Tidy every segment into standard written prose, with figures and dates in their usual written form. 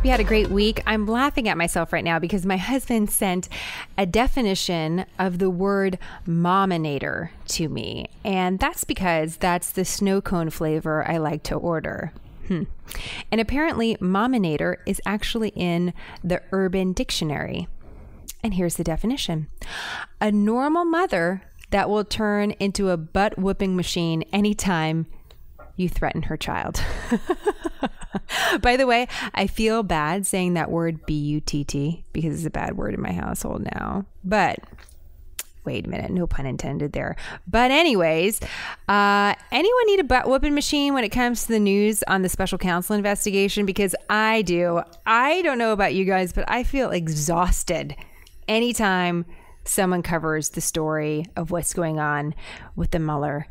hope you had a great week. I'm laughing at myself right now because my husband sent a definition of the word mominator to me. And that's because that's the snow cone flavor I like to order. And apparently mominator is actually in the Urban Dictionary. And here's the definition. A normal mother that will turn into a butt whooping machine anytime you threaten her child. By the way, I feel bad saying that word B-U-T-T because it's a bad word in my household now. But wait a minute, no pun intended there. But anyways, anyone need a butt whooping machine when it comes to the news on the special counsel investigation? Because I do. I don't know about you guys, but I feel exhausted anytime someone covers the story of what's going on with the Mueller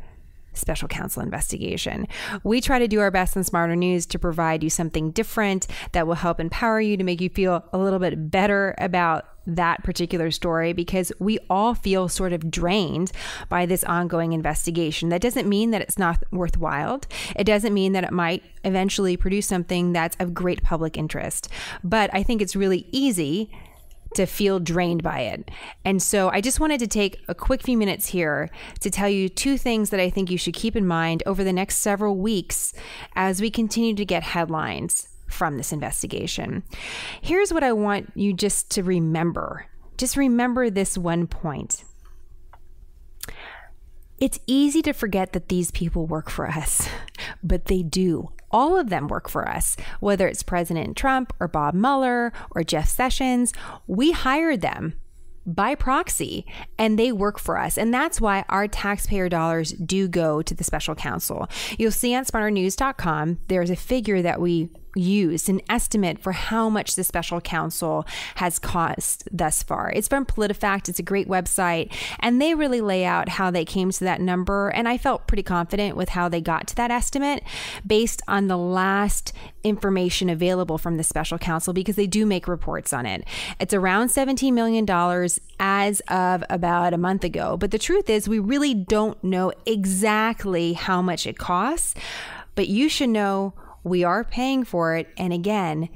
special counsel investigation. We try to do our best in SmartHER News to provide you something different that will help empower you to make you feel a little bit better about that particular story, because we all feel sort of drained by this ongoing investigation. That doesn't mean that it's not worthwhile. It doesn't mean that it might eventually produce something that's of great public interest. But I think it's really easy to feel drained by it. And so I just wanted to take a quick few minutes here to tell you two things that I think you should keep in mind over the next several weeks as we continue to get headlines from this investigation. Here's what I want you just to remember. Just remember this one point. It's easy to forget that these people work for us, but they do. All of them work for us, whether it's President Trump or Bob Mueller or Jeff Sessions. We hired them by proxy and they work for us. And that's why our taxpayer dollars do go to the special counsel. You'll see on SmartHERnews.com, there's a figure that we used, an estimate for how much the special counsel has cost thus far. It's from PolitiFact. It's a great website, and they really lay out how they came to that number. And I felt pretty confident with how they got to that estimate based on the last information available from the special counsel, because they do make reports on it. It's around $17 million as of about a month ago. But the truth is, we really don't know exactly how much it costs, but you should know we are paying for it. And again,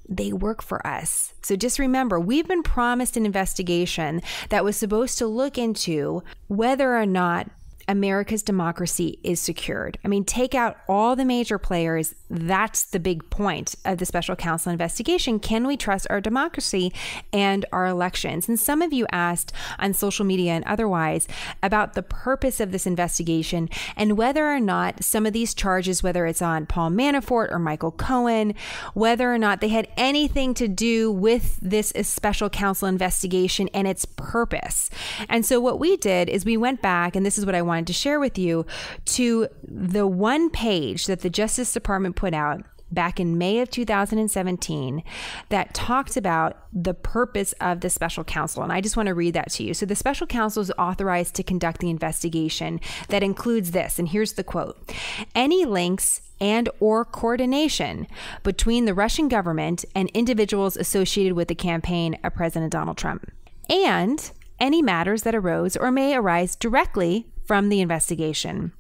they work for us. So just remember, we've been promised an investigation that was supposed to look into whether or not America's democracy is secured. I mean, take out all the major players. That's the big point of the special counsel investigation. Can we trust our democracy and our elections? And some of you asked on social media and otherwise about the purpose of this investigation and whether or not some of these charges, whether it's on Paul Manafort or Michael Cohen, whether or not they had anything to do with this special counsel investigation and its purpose. And so what we did is we went back, and this is what I wanted to share with you, to the one page that the Justice Department put out back in May of 2017 that talked about the purpose of the special counsel. And I just want to read that to you. So the special counsel is authorized to conduct the investigation that includes this. And here's the quote: any links and or coordination between the Russian government and individuals associated with the campaign of President Donald Trump, and any matters that arose or may arise directly from the investigation,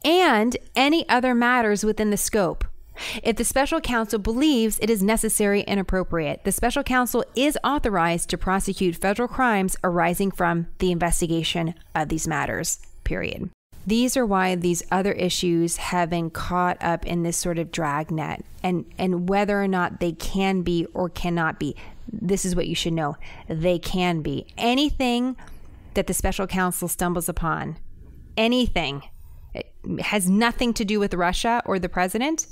and any other matters within the scope. If the special counsel believes it is necessary and appropriate, the special counsel is authorized to prosecute federal crimes arising from the investigation of these matters, period. These are why these other issues have been caught up in this sort of dragnet, and whether or not they can be or cannot be. This is what you should know. They can be. Anything that the special counsel stumbles upon, anything, it has nothing to do with Russia or the president.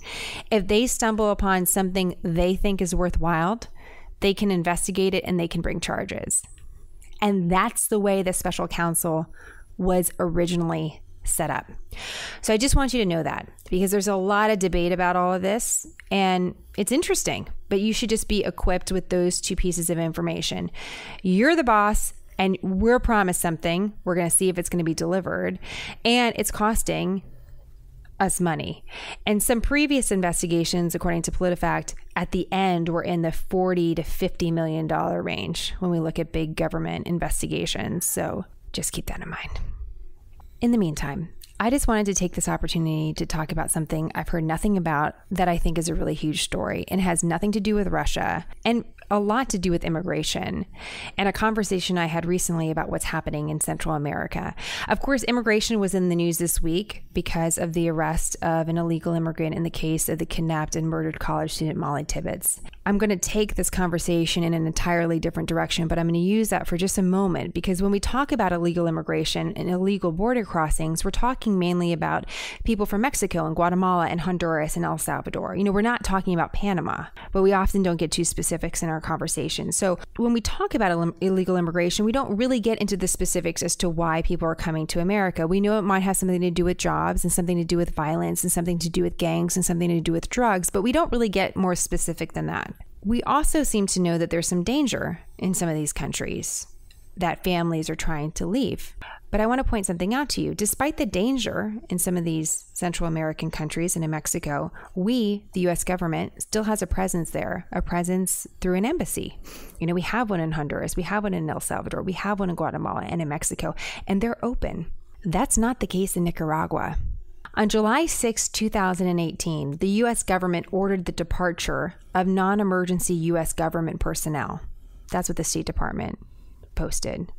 If they stumble upon something they think is worthwhile, they can investigate it and they can bring charges. And that's the way the special counsel was originally set up. So I just want you to know that, because there's a lot of debate about all of this and it's interesting, but you should just be equipped with those two pieces of information. You're the boss and we're promised something. We're going to see if it's going to be delivered, and it's costing us money. And some previous investigations, according to PolitiFact, at the end were in the $40 to $50 million range when we look at big government investigations. So just keep that in mind. In the meantime, I just wanted to take this opportunity to talk about something I've heard nothing about that I think is a really huge story and has nothing to do with Russia and a lot to do with immigration and a conversation I had recently about what's happening in Central America. Of course, immigration was in the news this week because of the arrest of an illegal immigrant in the case of the kidnapped and murdered college student Molly Tibbetts. I'm going to take this conversation in an entirely different direction, but I'm going to use that for just a moment because when we talk about illegal immigration and illegal border crossings, we're talking mainly about people from Mexico and Guatemala and Honduras and El Salvador. You know, we're not talking about Panama, but we often don't get too specifics in our conversation. So when we talk about illegal immigration, we don't really get into the specifics as to why people are coming to America. We know it might have something to do with jobs and something to do with violence and something to do with gangs and something to do with drugs, but we don't really get more specific than that. We also seem to know that there's some danger in some of these countries, that families are trying to leave. But I want to point something out to you. Despite the danger in some of these Central American countries and in Mexico, we, the U.S. government, still has a presence there, a presence through an embassy. You know, we have one in Honduras, we have one in El Salvador, we have one in Guatemala and in Mexico, and they're open. That's not the case in Nicaragua. On July 6, 2018, the U.S. government ordered the departure of non-emergency U.S. government personnel. That's what the State Department posted.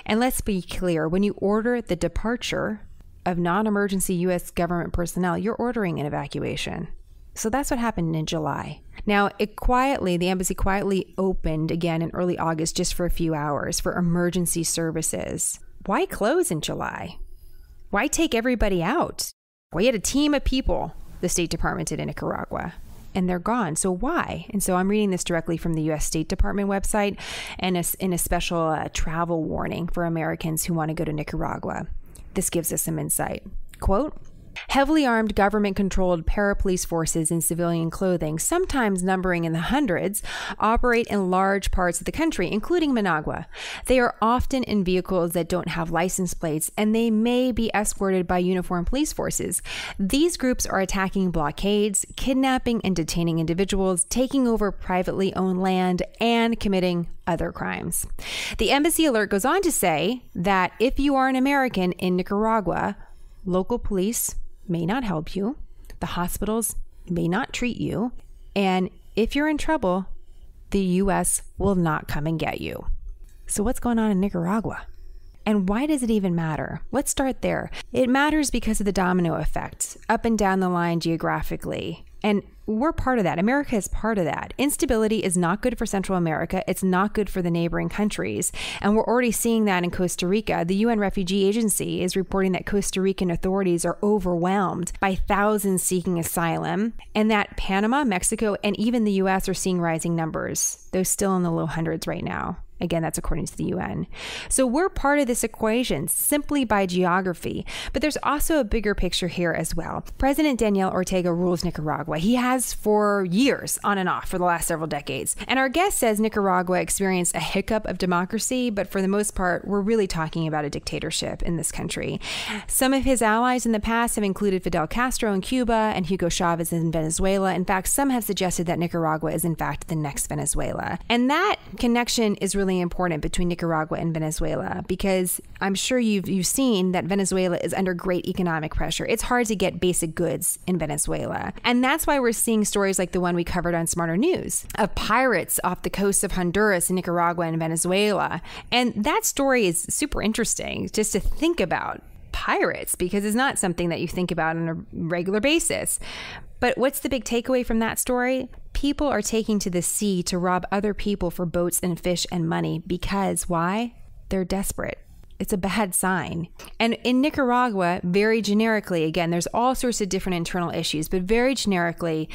And let's be clear, when you order the departure of non-emergency U.S. government personnel, you're ordering an evacuation. So that's what happened in July. Now, the embassy quietly opened again in early August just for a few hours for emergency services. Why close in July? Why take everybody out? We had a team of people, the State Department did in Nicaragua, and they're gone. So why? And so I'm reading this directly from the U.S. State Department website and in a special travel warning for Americans who want to go to Nicaragua. This gives us some insight. Quote, heavily armed government-controlled parapolice forces in civilian clothing, sometimes numbering in the hundreds, operate in large parts of the country, including Managua. They are often in vehicles that don't have license plates, and they may be escorted by uniformed police forces. These groups are attacking blockades, kidnapping and detaining individuals, taking over privately owned land, and committing other crimes. The embassy alert goes on to say that if you are an American in Nicaragua, local police may not help you, the hospitals may not treat you, and if you're in trouble, the U.S. will not come and get you. So what's going on in Nicaragua? And why does it even matter? Let's start there. It matters because of the domino effect, up and down the line geographically. And we're part of that. America is part of that. Instability is not good for Central America. It's not good for the neighboring countries. And we're already seeing that in Costa Rica. The UN Refugee Agency is reporting that Costa Rican authorities are overwhelmed by thousands seeking asylum, and that Panama, Mexico, and even the U.S. are seeing rising numbers. They're still in the low hundreds right now. Again, that's according to the UN. So we're part of this equation simply by geography. But there's also a bigger picture here as well. President Daniel Ortega rules Nicaragua. He has for years, on and off, for the last several decades. And our guest says Nicaragua experienced a hiccup of democracy, but for the most part, we're really talking about a dictatorship in this country. Some of his allies in the past have included Fidel Castro in Cuba and Hugo Chavez in Venezuela. In fact, some have suggested that Nicaragua is in fact the next Venezuela. And that connection is really important between Nicaragua and Venezuela, because I'm sure you've seen that Venezuela is under great economic pressure. It's hard to get basic goods in Venezuela. And that's why we're seeing stories like the one we covered on SmartHER News of pirates off the coasts of Honduras and Nicaragua and Venezuela. And that story is super interesting just to think about pirates, because it's not something that you think about on a regular basis. But what's the big takeaway from that story? People are taking to the sea to rob other people for boats and fish and money because why? They're desperate. It's a bad sign. And in Nicaragua, very generically, again, there's all sorts of different internal issues, but very generically,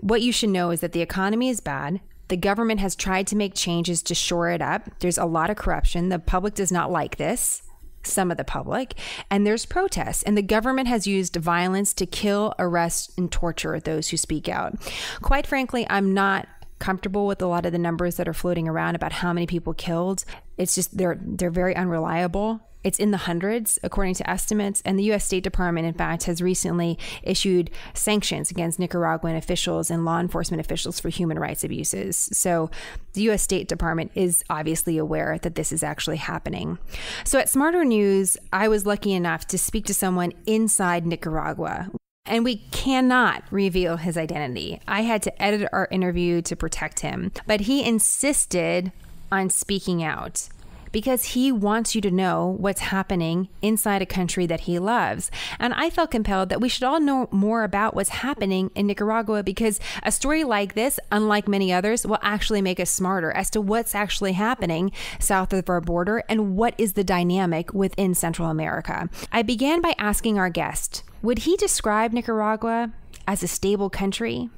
what you should know is that the economy is bad. The government has tried to make changes to shore it up. There's a lot of corruption. The public does not like this. Some of the public, and there's protests, and the government has used violence to kill, arrest, and torture those who speak out. Quite frankly, I'm not comfortable with a lot of the numbers that are floating around about how many people killed. It's just they're very unreliable. It's in the hundreds, according to estimates. And the U.S. State Department, in fact, has recently issued sanctions against Nicaraguan officials and law enforcement officials for human rights abuses. So the U.S. State Department is obviously aware that this is actually happening. So at SmartHER News, I was lucky enough to speak to someone inside Nicaragua. And we cannot reveal his identity. I had to edit our interview to protect him, but he insisted on speaking out because he wants you to know what's happening inside a country that he loves. And I felt compelled that we should all know more about what's happening in Nicaragua, because a story like this, unlike many others, will actually make us smarter as to what's actually happening south of our border and what is the dynamic within Central America. I began by asking our guest, would he describe Nicaragua as a stable country?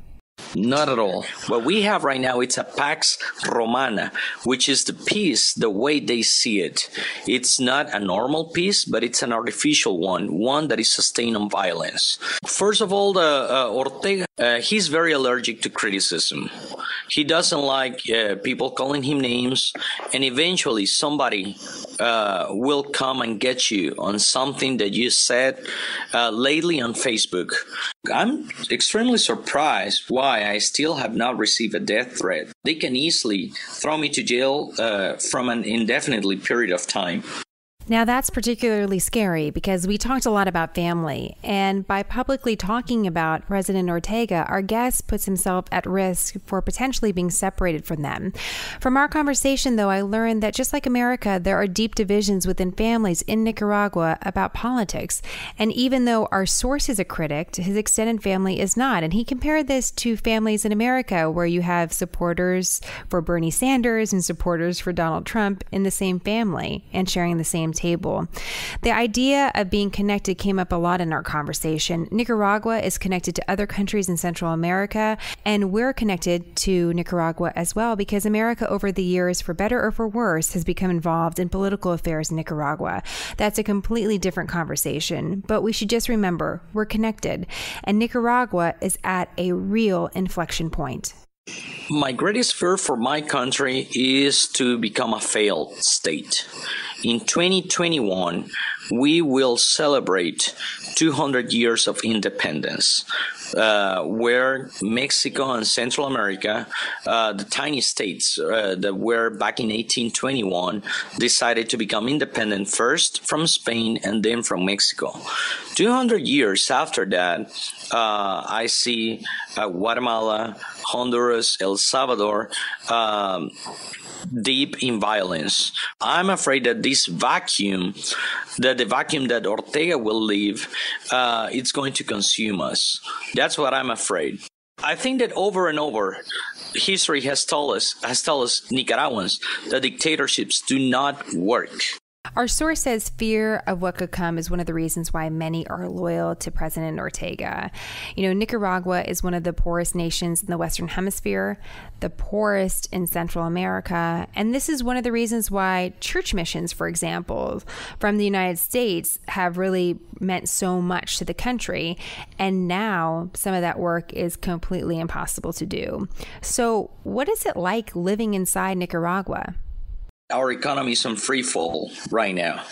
Not at all. What we have right now, it's a Pax Romana, which is the peace the way they see it. It's not a normal peace, but it's an artificial one that is sustained on violence. First of all, Ortega, he's very allergic to criticism. He doesn't like people calling him names, and eventually somebody will come and get you on something that you said lately on Facebook. I'm extremely surprised why I still have not received a death threat. They can easily throw me to jail from an indefinitely period of time. Now, that's particularly scary because we talked a lot about family, and by publicly talking about President Ortega, our guest puts himself at risk for potentially being separated from them. From our conversation, though, I learned that just like America, there are deep divisions within families in Nicaragua about politics. And even though our source is a critic, his extended family is not. And he compared this to families in America, where you have supporters for Bernie Sanders and supporters for Donald Trump in the same family and sharing the same table. The idea of being connected came up a lot in our conversation. Nicaragua is connected to other countries in Central America, and we're connected to Nicaragua as well because America over the years, for better or for worse, has become involved in political affairs in Nicaragua. That's a completely different conversation, but we should just remember we're connected, and Nicaragua is at a real inflection point. My greatest fear for my country is to become a failed state. In 2021, we will celebrate 200 years of independence, where Mexico and Central America, the tiny states that were back in 1821, decided to become independent first from Spain and then from Mexico. 200 years after that, I see Guatemala, Honduras, El Salvador, deep in violence. I'm afraid that this vacuum, the vacuum that Ortega will leave, it's going to consume us. That's what I'm afraid. I think that over and over, history has told us Nicaraguans that dictatorships do not work. Our source says fear of what could come is one of the reasons why many are loyal to President Ortega. You know, Nicaragua is one of the poorest nations in the Western Hemisphere, the poorest in Central America. And this is one of the reasons why church missions, for example, from the United States have really meant so much to the country. And now some of that work is completely impossible to do. So what is it like living inside Nicaragua? Our economy is on free fall right now.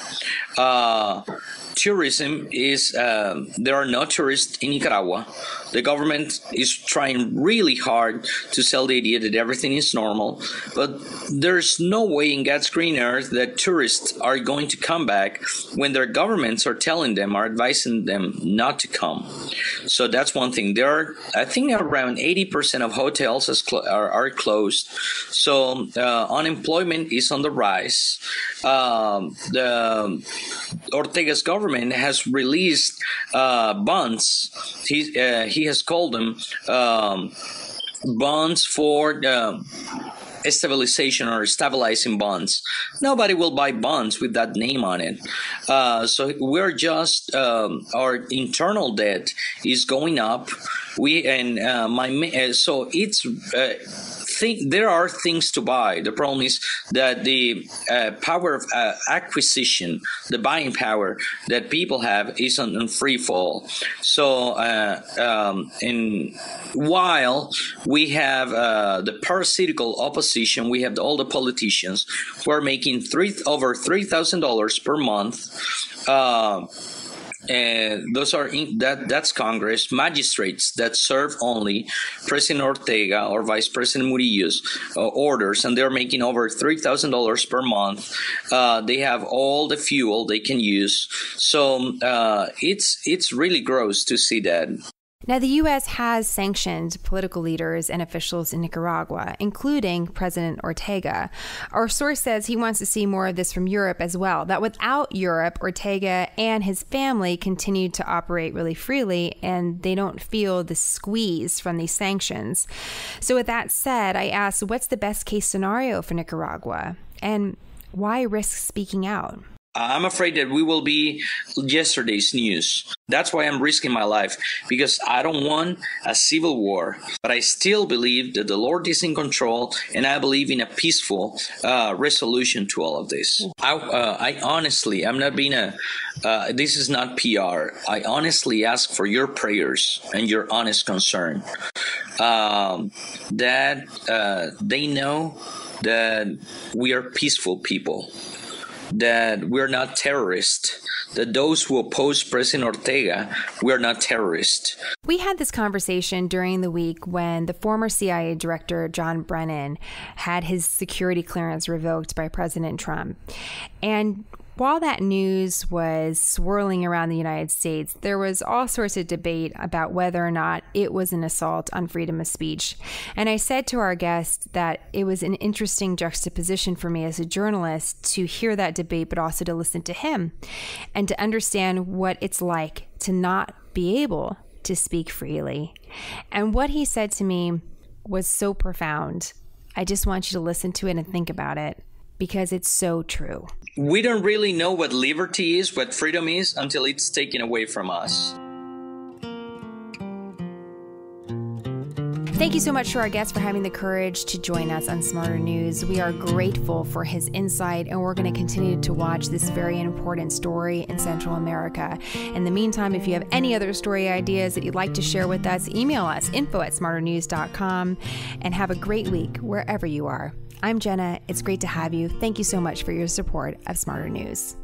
Tourism is, there are no tourists in Nicaragua. The government is trying really hard to sell the idea that everything is normal, but there's no way in God's green earth that tourists are going to come back when their governments are telling them, are advising them not to come. So that's one thing. There are, I think, around 80% of hotels are closed. So unemployment is on the rise. The Ortega's government has released bonds. He has called them bonds for stabilization or stabilizing bonds. Nobody will buy bonds with that name on it. So we're just our internal debt is going up. So it's there are things to buy. The problem is that the power of acquisition, the buying power that people have, is on free fall. So, and while we have the parasitical opposition, we have all the politicians who are making over $3,000 per month. And those are that's Congress, magistrates that serve only President Ortega or Vice President Murillo's orders, and they're making over $3,000 per month. They have all the fuel they can use, so it's really gross to see that. Now, the U.S. has sanctioned political leaders and officials in Nicaragua, including President Ortega. Our source says he wants to see more of this from Europe as well, that without Europe, Ortega and his family continue to operate really freely, and they don't feel the squeeze from these sanctions. So with that said, I asked, what's the best case scenario for Nicaragua? And why risk speaking out? I'm afraid that we will be yesterday's news. That's why I'm risking my life, because I don't want a civil war. But I still believe that the Lord is in control, and I believe in a peaceful resolution to all of this. I honestly, I'm not being this is not PR. I honestly ask for your prayers and your honest concern that they know that we are peaceful people, that we're not terrorists, that those who oppose President Ortega, we're not terrorists. We had this conversation during the week when the former CIA director, John Brennan, had his security clearance revoked by President Trump. And while that news was swirling around the United States, there was all sorts of debate about whether or not it was an assault on freedom of speech. And I said to our guest that it was an interesting juxtaposition for me as a journalist to hear that debate, but also to listen to him and to understand what it's like to not be able to speak freely. And what he said to me was so profound. I just want you to listen to it and think about it, because it's so true. We don't really know what liberty is, what freedom is, until it's taken away from us. Thank you so much to our guest for having the courage to join us on SmartHER News. We are grateful for his insight, and we're going to continue to watch this very important story in Central America. In the meantime, if you have any other story ideas that you'd like to share with us, email us, info@smarternews.com, and have a great week wherever you are. I'm Jenna. It's great to have you. Thank you so much for your support of SmartHER News.